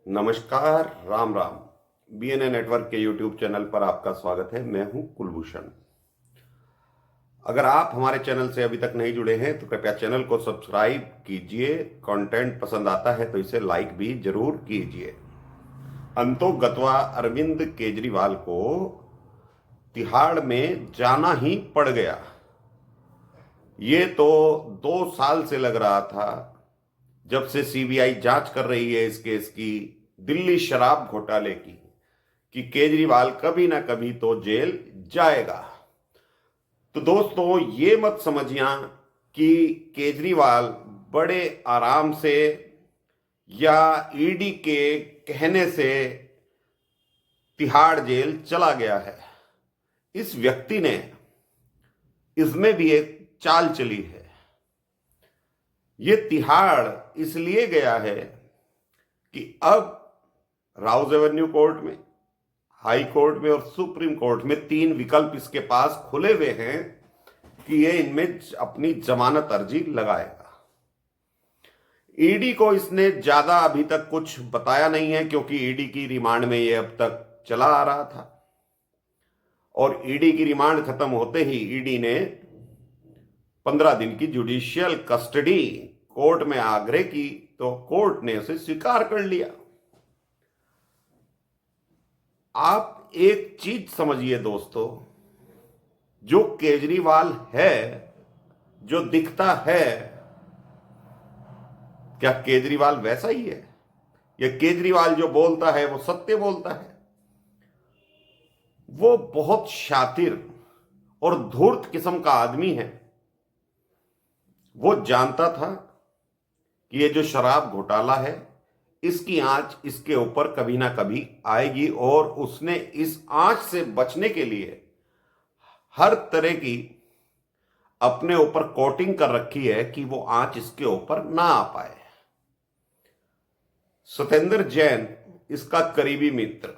नमस्कार, Ram Ram. BNA network के YouTube channel पर आपका स्वागत है। मैं हूं कुलभूषण। अगर आप हमारे चैनल से अभी तक नहीं जुड़े हैं तो कृपया चैनल को सब्सक्राइब कीजिए। कंटेंट पसंद आता है तो इसे लाइक भी जरूर कीजिए। अंतो गत्वा अरविंद केजरीवाल को तिहाड़ में जाना ही पड़ गया। ये तो 2 साल से लग रहा था, जब से सीबीआई जांच कर रही है इस केस की, दिल्ली शराब घोटाले की, कि केजरीवाल कभी ना कभी तो जेल जाएगा। तो दोस्तों, ये मत समझिए कि केजरीवाल बड़े आराम से या ईडी के कहने से तिहाड़ जेल चला गया है। इस व्यक्ति ने इसमें भी एक चाल चली है। ये तिहाड़ इसलिए गया है कि अब राउज एवेन्यू कोर्ट में, हाई कोर्ट में और सुप्रीम कोर्ट में 3 विकल्प इसके पास खुले हुए हैं कि ये इनमें अपनी जमानत अर्जी लगाएगा। ईडी को इसने ज्यादा अभी तक कुछ बताया नहीं है, क्योंकि ईडी की रिमांड में ये अब तक चला आ रहा था और ईडी की रिमांड खत्म होते ही ईडी ने 15 दिन की जुडिशियल कस्टडी कोर्ट में आग्रह की, तो कोर्ट ने उसे स्वीकार कर लिया। आप एक चीज समझिए दोस्तों, जो केजरीवाल है, जो दिखता है, क्या केजरीवाल वैसा ही है? या केजरीवाल जो बोलता है वो सत्य बोलता है? वो बहुत शातिर और धूर्त किस्म का आदमी है। वो जानता था कि ये जो शराब घोटाला है, इसकी आंच इसके ऊपर कभी ना कभी आएगी, और उसने इस आंच से बचने के लिए हर तरह की अपने ऊपर कोटिंग कर रखी है कि वो आंच इसके ऊपर ना आ पाए। सत्येंद्र जैन इसका करीबी मित्र।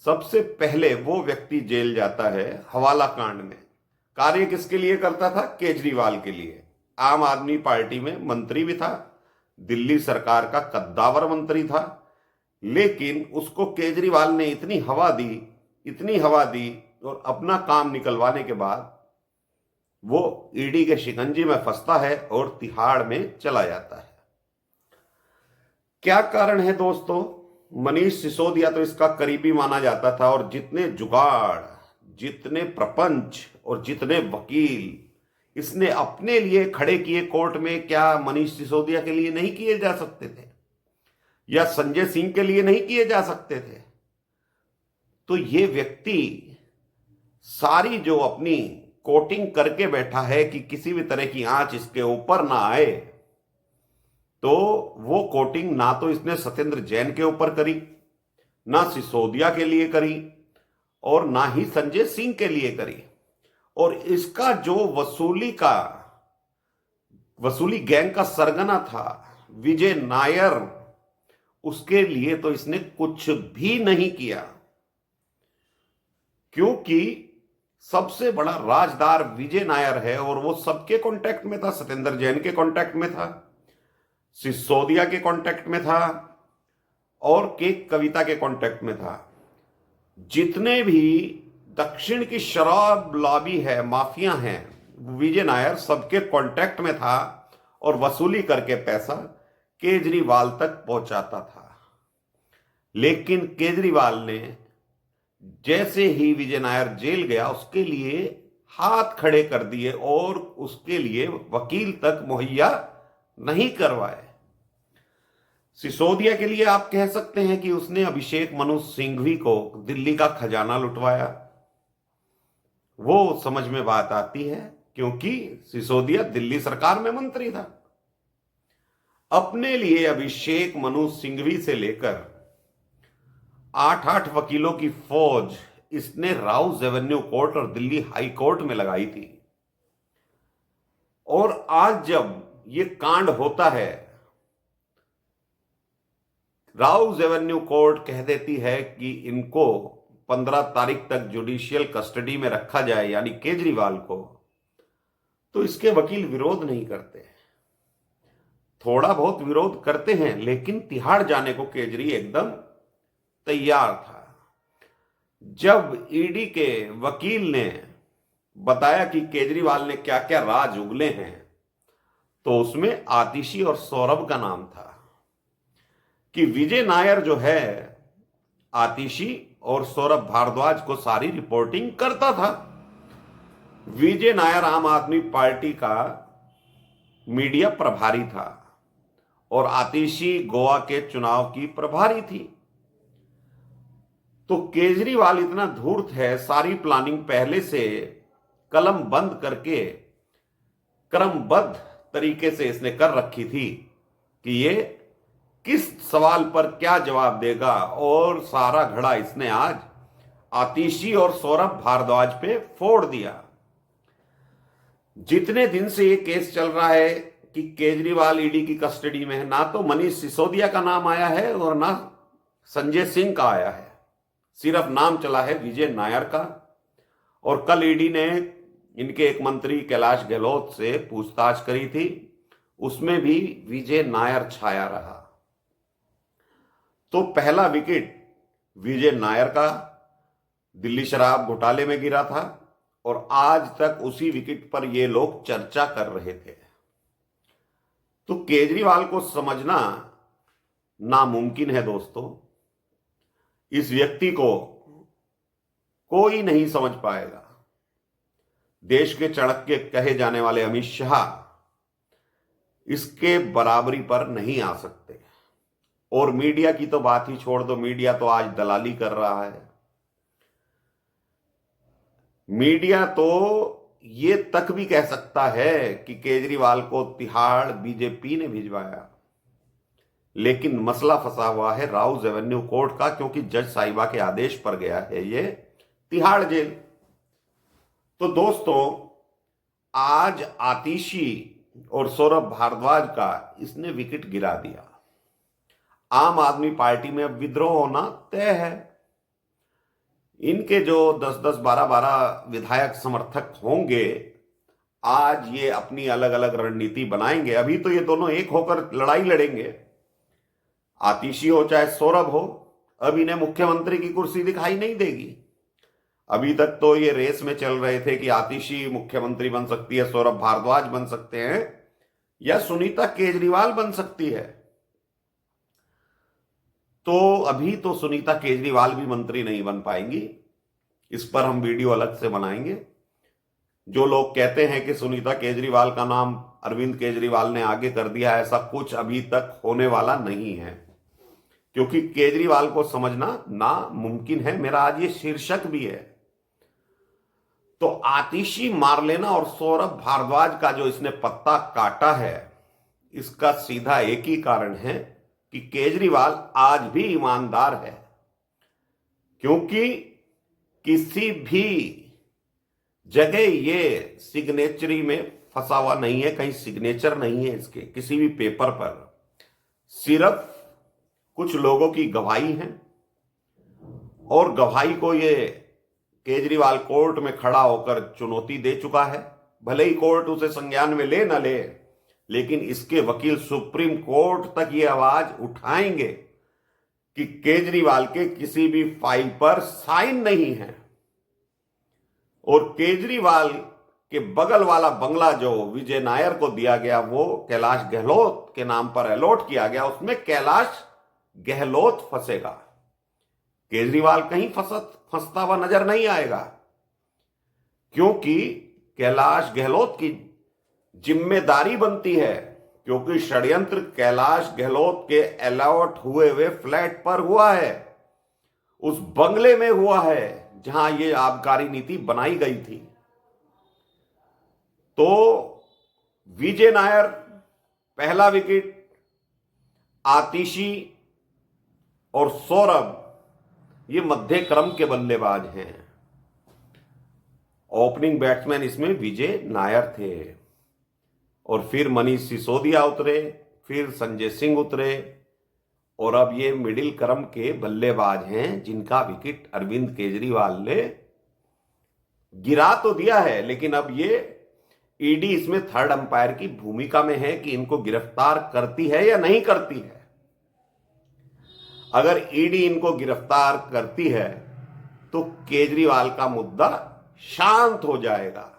सबसे पहले वो व्यक्ति जेल जाता है हवाला कांड में। कार्य किसके लिए करता था? केजरीवाल के लिए। आम आदमी पार्टी में मंत्री भी था, दिल्ली सरकार का कद्दावर मंत्री था, लेकिन उसको केजरीवाल ने इतनी हवा दी, इतनी हवा दी, और अपना काम निकलवाने के बाद वो ईडी के शिकंजे में फंसता है और तिहाड़ में चला जाता है। क्या कारण है दोस्तों? मनीष सिसोदिया तो इसका करीबी माना जाता था, और जितने जुगाड़, जितने प्रपंच और जितने वकील इसने अपने लिए खड़े किए कोर्ट में, क्या मनीष सिसोदिया के लिए नहीं किए जा सकते थे? या संजय सिंह के लिए नहीं किए जा सकते थे? तो ये व्यक्ति सारी जो अपनी कोटिंग करके बैठा है कि किसी भी तरह की आंच इसके ऊपर ना आए, तो वो कोटिंग ना तो इसने सत्येंद्र जैन के ऊपर करी, ना सिसोदिया के लिए करी, और ना ही संजय सिंह के लिए करी। और इसका जो वसूली गैंग का सरगना था विजय नायर, उसके लिए तो इसने कुछ भी नहीं किया, क्योंकि सबसे बड़ा राजदार विजय नायर है और वो सबके कांटेक्ट में था। सत्येंद्र जैन के कांटेक्ट में था, सिसोदिया के कांटेक्ट में था, और के कविता के कांटेक्ट में था। जितने भी दक्षिण की शराब लॉबी है, माफिया हैं, विजय नायर सबके कांटेक्ट में था और वसूली करके पैसा केजरीवाल तक पहुंचाता था। लेकिन केजरीवाल ने जैसे ही विजय नायर जेल गया, उसके लिए हाथ खड़े कर दिए और उसके लिए वकील तक मुहैया नहीं करवाए। सिसोदिया के लिए आप कह सकते हैं कि उसने अभिषेक मनु सिंघवी को दिल्ली का खजाना लुटवाया। वो समझ में बात आती है, क्योंकि सिसोदिया दिल्ली सरकार में मंत्री था। अपने लिए अभिषेक मनु सिंघवी से लेकर 8-8 वकीलों की फौज इसने राउज एवेन्यू कोर्ट और दिल्ली हाई कोर्ट में लगाई थी। और आज जब ये कांड होता है, राउज एवेन्यू कोर्ट कह देती है कि इनको 15 तारीख तक जुडिशियल कस्टडी में रखा जाए, यानी केजरीवाल को, तो इसके वकील विरोध नहीं करते। थोड़ा बहुत विरोध करते हैं, लेकिन तिहाड़ जाने को केजरी एकदम तैयार था। जब ईडी के वकील ने बताया कि केजरीवाल ने क्या क्या राज उगले हैं, तो उसमें आतिशी और सौरभ का नाम था कि विजय नायर जो है आतिशी और सौरभ भारद्वाज को सारी रिपोर्टिंग करता था। विजय नायर आम आदमी पार्टी का मीडिया प्रभारी था और आतिशी गोवा के चुनाव की प्रभारी थी। तो केजरीवाल इतना धूर्त है, सारी प्लानिंग पहले से कलम बंद करके क्रमबद्ध तरीके से इसने कर रखी थी कि ये किस सवाल पर क्या जवाब देगा, और सारा घड़ा इसने आज आतिशी और सौरभ भारद्वाज पे फोड़ दिया। जितने दिन से ये केस चल रहा है कि केजरीवाल ईडी की कस्टडी में है, ना तो मनीष सिसोदिया का नाम आया है और ना संजय सिंह का आया है, सिर्फ नाम चला है विजय नायर का। और कल ईडी ने इनके एक मंत्री कैलाश गहलोत से पूछताछ करी थी, उसमें भी विजय नायर छाया रहा। तो पहला विकेट विजय नायर का दिल्ली शराब घोटाले में गिरा था और आज तक उसी विकेट पर ये लोग चर्चा कर रहे थे। तो केजरीवाल को समझना नामुमकिन है दोस्तों। इस व्यक्ति को कोई नहीं समझ पाएगा। देश के चाणक्य कहे जाने वाले अमित शाह इसके बराबरी पर नहीं आ सकते। और मीडिया की तो बात ही छोड़ दो, मीडिया तो आज दलाली कर रहा है। मीडिया तो ये तक भी कह सकता है कि केजरीवाल को तिहाड़ बीजेपी ने भिजवाया, लेकिन मसला फंसा हुआ है राउज एवेन्यू कोर्ट का, क्योंकि जज साहिबा के आदेश पर गया है ये तिहाड़ जेल। तो दोस्तों, आज आतिशी और सौरभ भारद्वाज का इसने विकेट गिरा दिया। आम आदमी पार्टी में अब विद्रोह होना तय है। इनके जो 10-10, 12-12 विधायक समर्थक होंगे, आज ये अपनी अलग अलग रणनीति बनाएंगे। अभी तो ये दोनों एक होकर लड़ाई लड़ेंगे, आतिशी हो चाहे सौरभ हो। अब इन्हें मुख्यमंत्री की कुर्सी दिखाई नहीं देगी। अभी तक तो ये रेस में चल रहे थे कि आतिशी मुख्यमंत्री बन सकती है, सौरभ भारद्वाज बन सकते हैं, या सुनीता केजरीवाल बन सकती है। तो अभी तो सुनीता केजरीवाल भी मंत्री नहीं बन पाएंगी। इस पर हम वीडियो अलग से बनाएंगे। जो लोग कहते हैं कि सुनीता केजरीवाल का नाम अरविंद केजरीवाल ने आगे कर दिया, ऐसा कुछ अभी तक होने वाला नहीं है, क्योंकि केजरीवाल को समझना नामुमकिन है। मेरा आज ये शीर्षक भी है। तो आतिशी मार लेना और सौरभ भारद्वाज का जो इसने पत्ता काटा है, इसका सीधा एक ही कारण है कि केजरीवाल आज भी ईमानदार है। क्योंकि किसी भी जगह ये सिग्नेचरी में फंसा हुआ नहीं है, कहीं सिग्नेचर नहीं है इसके किसी भी पेपर पर। सिर्फ कुछ लोगों की गवाही है, और गवाही को ये केजरीवाल कोर्ट में खड़ा होकर चुनौती दे चुका है। भले ही कोर्ट उसे संज्ञान में ले न ले, लेकिन इसके वकील सुप्रीम कोर्ट तक ये आवाज उठाएंगे कि केजरीवाल के किसी भी फाइल पर साइन नहीं है। और केजरीवाल के बगल वाला बंगला जो विजय नायर को दिया गया, वो कैलाश गहलोत के नाम पर अलॉट किया गया, उसमें कैलाश गहलोत फंसेगा। केजरीवाल कहीं फंसता हुआ नजर नहीं आएगा, क्योंकि कैलाश गहलोत की जिम्मेदारी बनती है, क्योंकि षड्यंत्र कैलाश गहलोत के अलॉट हुए हुए फ्लैट पर हुआ है, उस बंगले में हुआ है जहां ये आबकारी नीति बनाई गई थी। तो विजय नायर पहला विकेट, आतिशी और सौरभ ये मध्य क्रम के बल्लेबाज हैं। ओपनिंग बैट्समैन इसमें विजय नायर थे, और फिर मनीष सिसोदिया उतरे, फिर संजय सिंह उतरे, और अब ये मिडिल क्रम के बल्लेबाज हैं जिनका विकेट अरविंद केजरीवाल ने गिरा तो दिया है, लेकिन अब ये ईडी इसमें थर्ड अंपायर की भूमिका में है कि इनको गिरफ्तार करती है या नहीं करती है। अगर ईडी इनको गिरफ्तार करती है तो केजरीवाल का मुद्दा शांत हो जाएगा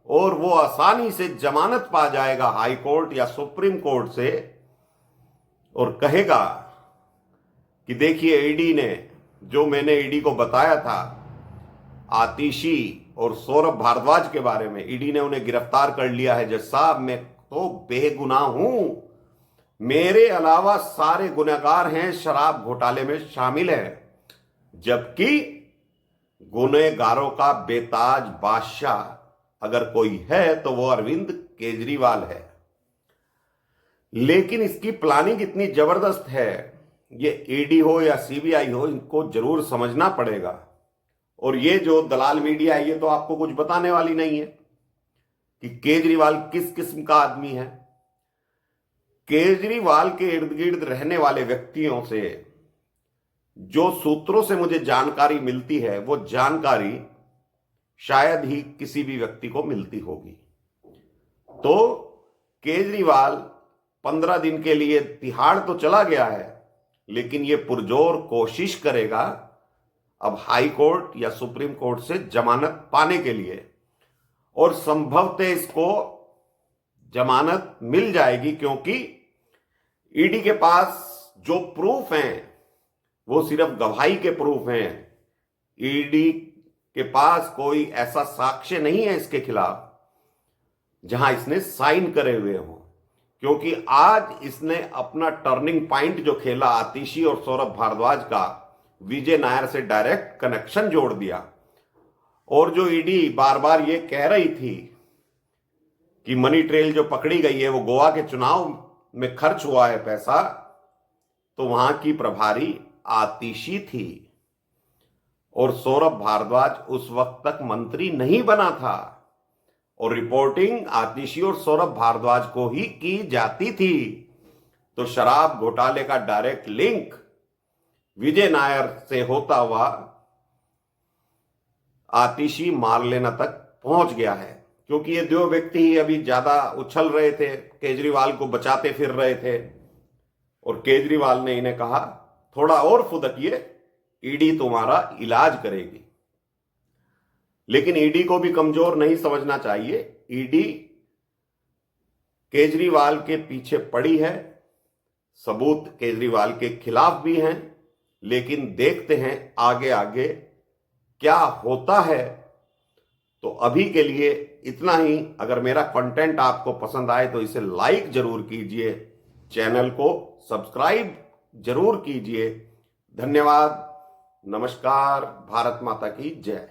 और वो आसानी से जमानत पा जाएगा हाई कोर्ट या सुप्रीम कोर्ट से और कहेगा कि देखिए ईडी ने, जो मैंने ईडी को बताया था आतिशी और सौरभ भारद्वाज के बारे में, ईडी ने उन्हें गिरफ्तार कर लिया है। जज साहब, मैं तो बेगुनाह हूं, मेरे अलावा सारे गुनहगार हैं, शराब घोटाले में शामिल हैं, जबकि गुनहगारों का बेताज बादशाह अगर कोई है तो वो अरविंद केजरीवाल है। लेकिन इसकी प्लानिंग इतनी जबरदस्त है, ये ईडी हो या सीबीआई हो, इनको जरूर समझना पड़ेगा। और ये जो दलाल मीडिया है, ये तो आपको कुछ बताने वाली नहीं है कि केजरीवाल किस किस्म का आदमी है। केजरीवाल के इर्द गिर्द रहने वाले व्यक्तियों से जो सूत्रों से मुझे जानकारी मिलती है, वो जानकारी शायद ही किसी भी व्यक्ति को मिलती होगी। तो केजरीवाल 15 दिन के लिए तिहाड़ तो चला गया है, लेकिन ये पुरजोर कोशिश करेगा अब हाई कोर्ट या सुप्रीम कोर्ट से जमानत पाने के लिए, और संभवतः इसको जमानत मिल जाएगी क्योंकि ईडी के पास जो प्रूफ हैं वो सिर्फ गवाही के प्रूफ हैं। ईडी के पास कोई ऐसा साक्ष्य नहीं है इसके खिलाफ जहां इसने साइन करे हुए हों, क्योंकि आज इसने अपना टर्निंग पॉइंट जो खेला आतिशी और सौरभ भारद्वाज का, विजय नायर से डायरेक्ट कनेक्शन जोड़ दिया। और जो ईडी बार बार ये कह रही थी कि मनी ट्रेल जो पकड़ी गई है वो गोवा के चुनाव में खर्च हुआ है पैसा, तो वहां की प्रभारी आतिशी थी और सौरभ भारद्वाज उस वक्त तक मंत्री नहीं बना था और रिपोर्टिंग आतिशी और सौरभ भारद्वाज को ही की जाती थी। तो शराब घोटाले का डायरेक्ट लिंक विजय नायर से होता हुआ आतिशी मार लेना तक पहुंच गया है, क्योंकि ये दो व्यक्ति ही अभी ज्यादा उछल रहे थे, केजरीवाल को बचाते फिर रहे थे, और केजरीवाल ने इन्हें कहा थोड़ा और फुदकिए, ईडी तुम्हारा इलाज करेगी। लेकिन ईडी को भी कमजोर नहीं समझना चाहिए। ईडी केजरीवाल के पीछे पड़ी है, सबूत केजरीवाल के खिलाफ भी हैं, लेकिन देखते हैं आगे आगे क्या होता है। तो अभी के लिए इतना ही। अगर मेरा कंटेंट आपको पसंद आए तो इसे लाइक जरूर कीजिए, चैनल को सब्सक्राइब जरूर कीजिए। धन्यवाद। नमस्कार। भारत माता की जय।